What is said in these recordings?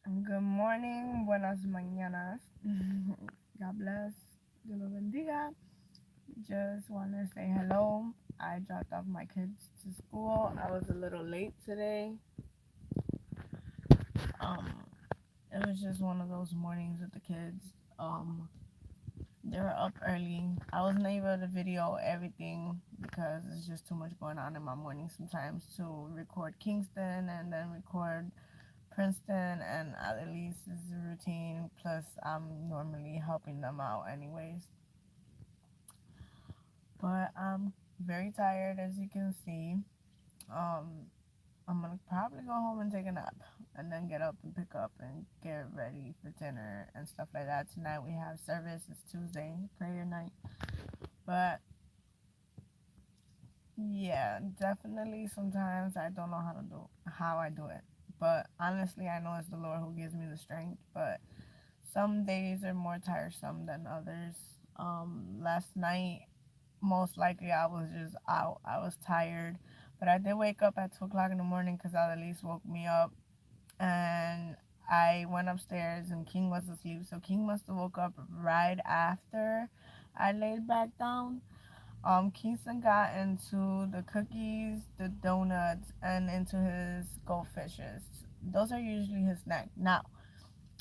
Good morning, buenas mañanas. God bless, Dios lo bendiga. Just want to say hello. I dropped off my kids to school. I was a little late today. Um, it was just one of those mornings with the kids. They were up early. I wasn't able to video everything because it's just too much going on in my morning sometimes to record Kingston and then record Princeton and at least is a routine. Plus, I'm normally helping them out anyways. But I'm very tired, as you can see. Um, I'm gonna probably go home and take a nap, and then get up and pick up and get ready for dinner and stuff like that. Tonight we have service. It's Tuesday, prayer night. But yeah, definitely sometimes I don't know how I do it. But honestly, I know it's the Lord who gives me the strength. But some days are more tiresome than others. Last night, most likely I was just out. I was tired, but I did wake up at 2 o'clock in the morning because Annalise woke me up, and I went upstairs and King was asleep. So King must have woke up right after I laid back down. Kingston got into the cookies, the donuts, and into his goldfishes. Those are usually his snack. Now,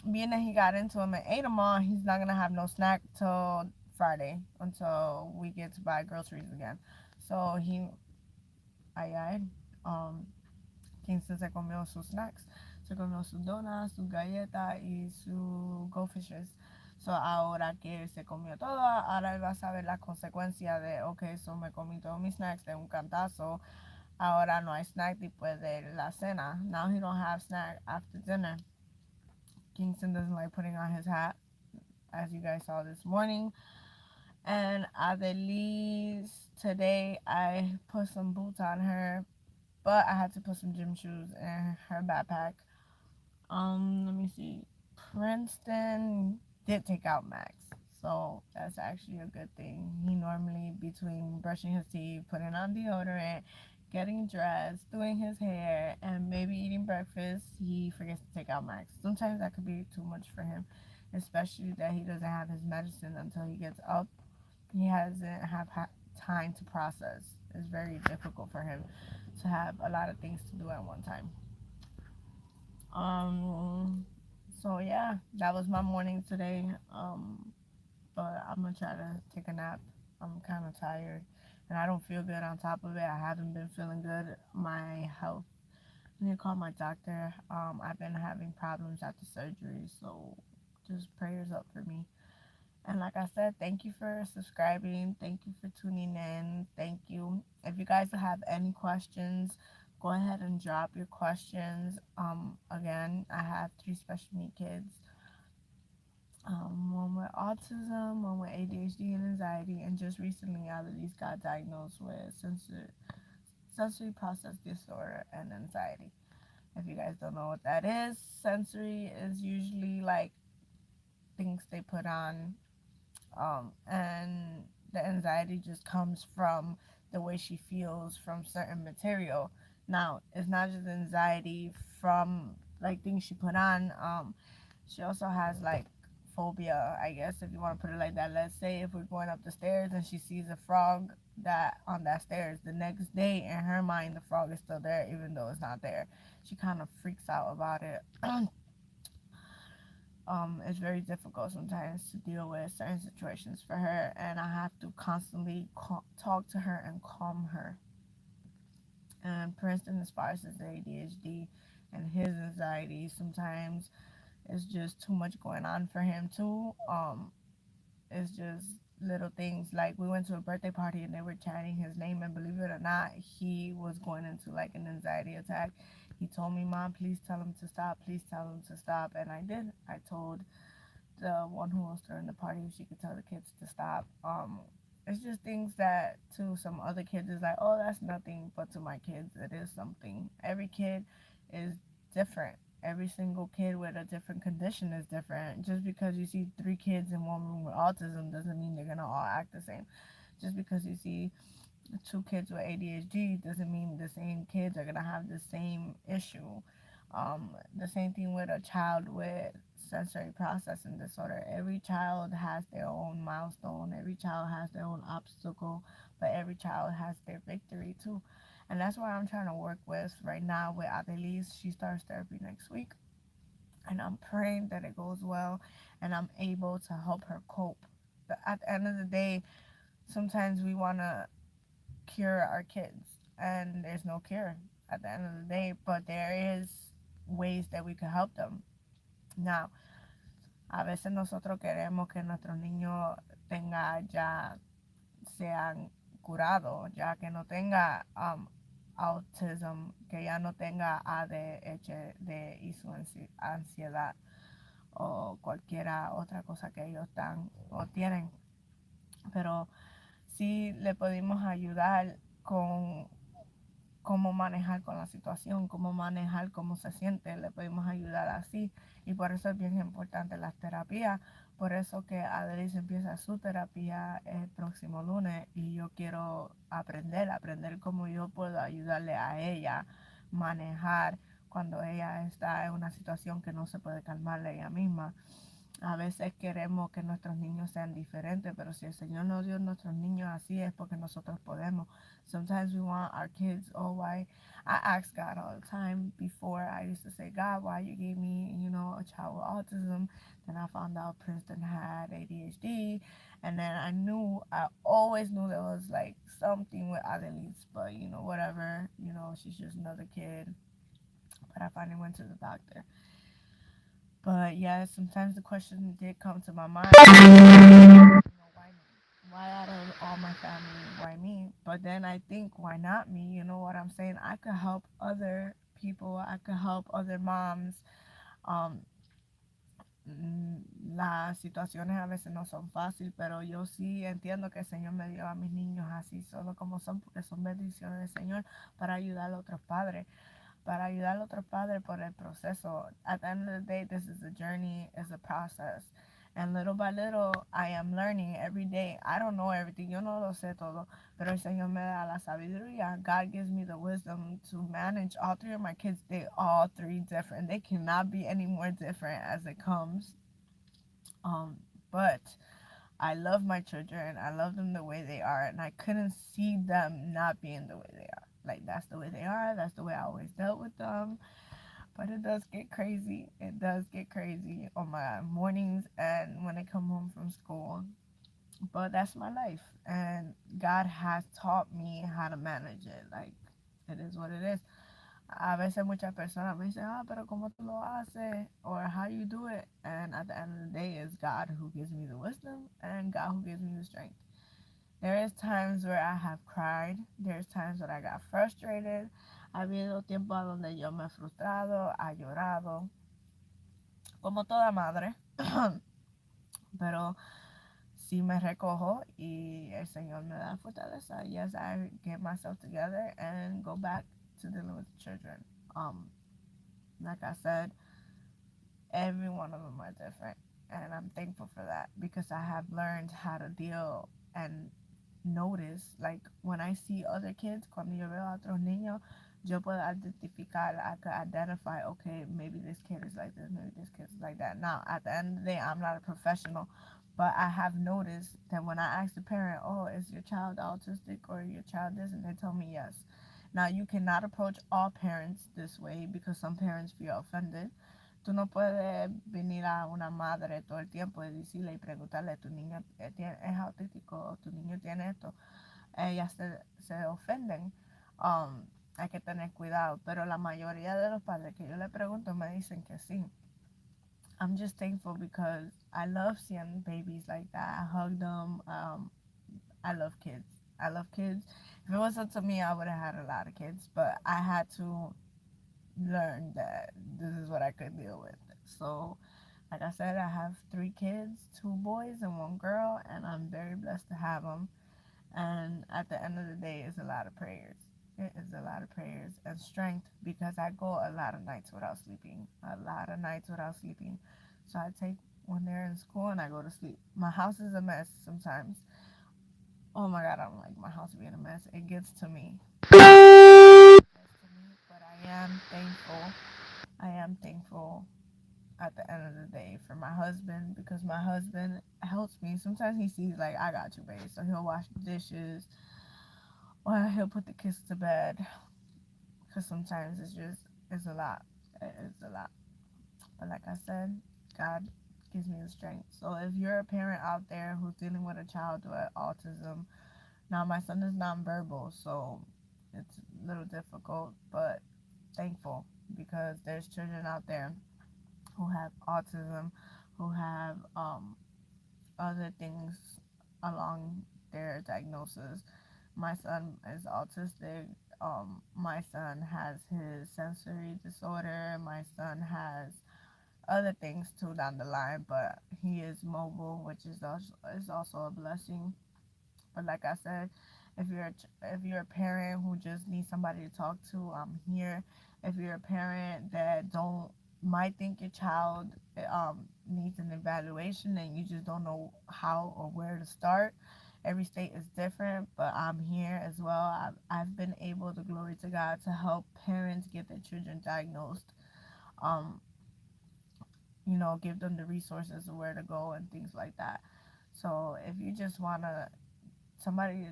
being that he got into them and ate them all, he's not gonna have no snack till Friday until we get to buy groceries again. So ay, um, Kingston se comió sus snacks, se comió sus donuts, sus galletas y sus goldfishes. So ahora que se comió todo, ahora él va a saber la consecuencia de, ok, so me comí todos mis snacks de un cantazo. Ahora no hay snack después de la cena. Now he don't have snack after dinner. Kingston doesn't like putting on his hat, as you guys saw this morning. And Adelise, today I put some boots on her, but I had to put some gym shoes in her backpack. Let me see. Princeton did take out Max, so that's actually a good thing. He normally, between brushing his teeth, putting on deodorant, getting dressed, doing his hair, and maybe eating breakfast, he forgets to take out Max. Sometimes that could be too much for him, especially that he doesn't have his medicine until he gets up. He hasn't have time to process. It's very difficult for him to have a lot of things to do at one time. Um, so yeah, that was my morning today. But I'm gonna try to take a nap. I'm kind of tired, and I don't feel good. On top of it, I haven't been feeling good. My health. I need to call my doctor. I've been having problems after surgery, so just prayers up for me. And like I said, thank you for subscribing. Thank you for tuning in. Thank you. If you guys have any questions, go ahead and drop your questions. Again, I have three special needs kids. One with autism, one with ADHD and anxiety, and just recently, all of these got diagnosed with sensory process disorder and anxiety. If you guys don't know what that is, sensory is usually like things they put on, and the anxiety just comes from the way she feels from certain material. Now, it's not just anxiety from like things she put on. She also has like phobia, I guess, if you want to put it like that. Let's say if we're going up the stairs and she sees a frog that on that stairs, the next day in her mind the frog is still there even though it's not there. She kind of freaks out about it. It's very difficult sometimes to deal with certain situations for her, and I have to constantly talk to her and calm her. And Princeton, as far as his ADHD and his anxiety, sometimes it's just too much going on for him too. It's just little things like we went to a birthday party and they were chanting his name, and believe it or not, he was going into like an anxiety attack. He told me, "Mom, please tell him to stop. Please tell him to stop." And I did. I told the one who was throwing the party if she could tell the kids to stop. It's just things that to some other kids is like, oh, that's nothing, but to my kids, it is something. Every kid is different. Every single kid with a different condition is different. Just because you see three kids in one room with autism doesn't mean they're gonna all act the same. Just because you see two kids with ADHD doesn't mean the same kids are gonna have the same issue. The same thing with a child with sensory processing disorder. Every child has their own milestone, every child has their own obstacle, but every child has their victory too. And that's what I'm trying to work with right now with Adelise. She starts therapy next week, and I'm praying that it goes well and I'm able to help her cope. But at the end of the day, sometimes we want to cure our kids, and there's no cure at the end of the day, but there is ways that we can help them. Now, a veces nosotros queremos que nuestros niños tenga ya sean curados, ya que no tenga autism, que ya no tenga ADHD y su ansiedad o cualquiera otra cosa que ellos están o tienen. Pero sí le podemos ayudar con cómo manejar con la situación, cómo manejar cómo se siente, le podemos ayudar así. Y por eso es bien importante las terapias. Por eso que Adelis empieza su terapia el próximo lunes y yo quiero aprender cómo yo puedo ayudarle a ella manejar cuando ella está en una situación que no se puede calmarle ella misma. A veces queremos que nuestros niños sean diferentes, pero si el Señor nos dio nuestros niños así es porque nosotros podemos. Sometimes we want our kids, oh, why? I ask God all the time. Before I used to say, God, why you gave me, a child with autism? Then I found out Princeton had ADHD. And then I always knew there was like something with Adelise, but whatever, she's just another kid. But I finally went to the doctor. But yeah, sometimes the question did come to my mind, why me? Why out of all my family, why me? But then I think, why not me? You know what I'm saying? I could help other people, I could help other moms. Um, las situaciones a veces no son fáciles, pero yo sí entiendo que el Señor me dio a mis niños así, solo como son, porque son bendiciones del Señor para ayudar a otros padres. Para ayudar a otros padres por el proceso. At the end of the day, this is a journey, it's a process. And little by little, I am learning every day. I don't know everything, yo no lo sé todo, pero el Señor me da la sabiduría. God gives me the wisdom to manage all three of my kids. They all three different. They cannot be any more different as it comes. But I love my children. I love them the way they are, and I couldn't see them not being the way they are. Like that's the way they are. That's the way I always dealt with them. But it does get crazy. It does get crazy on my mornings and when I come home from school. But that's my life, and God has taught me how to manage it. Like it is what it is. A veces muchas personas me dicen, pero ¿cómo tú lo haces? Or how you do it? And at the end of the day, it's God who gives me the wisdom and God who gives me the strength. There is times where I have cried. There's times that I got frustrated. Ha habido tiempos donde yo me he frustrado, ha llorado, como toda madre. Pero sí me recojo y el Señor me da fortaleza. Yes, I get myself together and go back to dealing with the children. Um, like I said, every one of them are different, and I'm thankful for that because I have learned how to deal and notice. Like when I see other kids, cuando yo veo a otros niños, yo puedo identificar, I could identify, okay, maybe this kid is like this, maybe this kid is like that. Now, at the end of the day, I'm not a professional, but I have noticed that when I ask the parent, oh, is your child autistic or your child this, and they tell me yes. Now, you cannot approach all parents this way because some parents feel offended. Tú no puedes venir a una madre todo el tiempo y decirle y preguntarle, tu niño es autístico, tu niño tiene esto. Ellas se ofenden. Hay que tener cuidado, pero la mayoría de los padres que yo le pregunto me dicen que sí. I'm just thankful because I love seeing babies like that. I hug them. I love kids. I love kids. If it wasn't to me, I would have had a lot of kids, but I had to learn that this is what I could deal with. So, like I said, I have three kids, two boys and one girl, and I'm very blessed to have them. And at the end of the day, it's a lot of prayers. It is a lot of prayers and strength because I go a lot of nights without sleeping. A lot of nights without sleeping. So I take when they're in school and I go to sleep. My house is a mess sometimes. Oh my God, I don't like my house being a mess. It gets to me. But I am thankful I am thankful at the end of the day for my husband because my husband helps me. Sometimes he sees like I got you, babe, so he'll wash the dishes or he'll put the kids to bed because sometimes it's a lot. It's a lot. But like I said, God gives me the strength. So if you're a parent out there who's dealing with a child with autism, now my son is nonverbal, so it's a little difficult, but thankful because there's children out there who have autism, who have other things along their diagnosis. My son is autistic. My son has his sensory disorder. My son has other things too down the line, but he is mobile, which is also a blessing. But like I said, if you're a parent who just needs somebody to talk to, I'm here. If you're a parent that don't might think your child needs an evaluation and you just don't know how or where to start, every state is different. But I'm here as well. I've been able, to glory to God, to help parents get their children diagnosed. Um, give them the resources of where to go and things like that. So if you just wanna somebody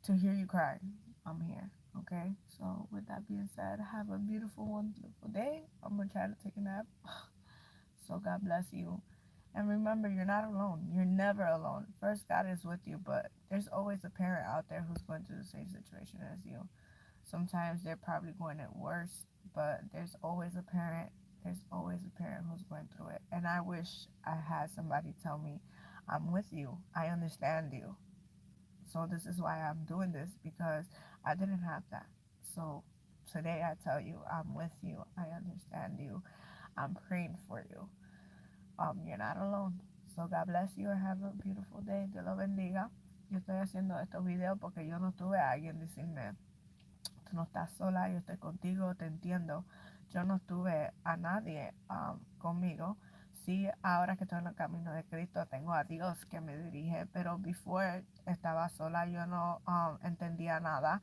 to hear you cry, I'm here. Okay. So with that being said, have a beautiful, wonderful day. I'm gonna try to take a nap. So God bless you. And remember, you're not alone. You're never alone. First, God is with you, but there's always a parent out there who's going through the same situation as you. Sometimes they're probably going it worse, but there's always a parent. There's always a parent who's going through it. And I wish I had somebody tell me, I'm with you. I understand you. So this is why I'm doing this because I didn't have that. So today I tell you, I'm with you. I understand you. I'm praying for you. You're not alone. So God bless you and have a beautiful day. Dios lo bendiga. Yo estoy haciendo estos videos porque yo no tuve a alguien decirme, tú no estás sola, yo estoy contigo, te entiendo. Yo no tuve a nadie conmigo. Sí, ahora que estoy en el camino de Cristo, tengo a Dios que me dirige, pero before estaba sola, yo no entendía nada.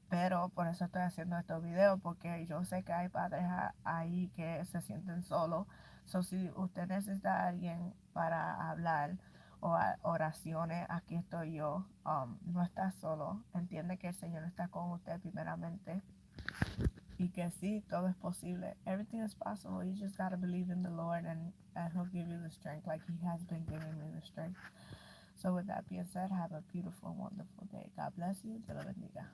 Pero por eso estoy haciendo estos videos, porque yo sé que hay padres ahí que se sienten solos. So, si usted necesita a alguien para hablar o oraciones, aquí estoy yo. No está solo. Entiende que el Señor está con usted primeramente y que sí, todo es posible. Everything is possible. You just gotta believe in the Lord, and He'll give you the strength like He has been giving me the strength. So with that being said, have a beautiful, wonderful day. God bless you. Te lo bendiga.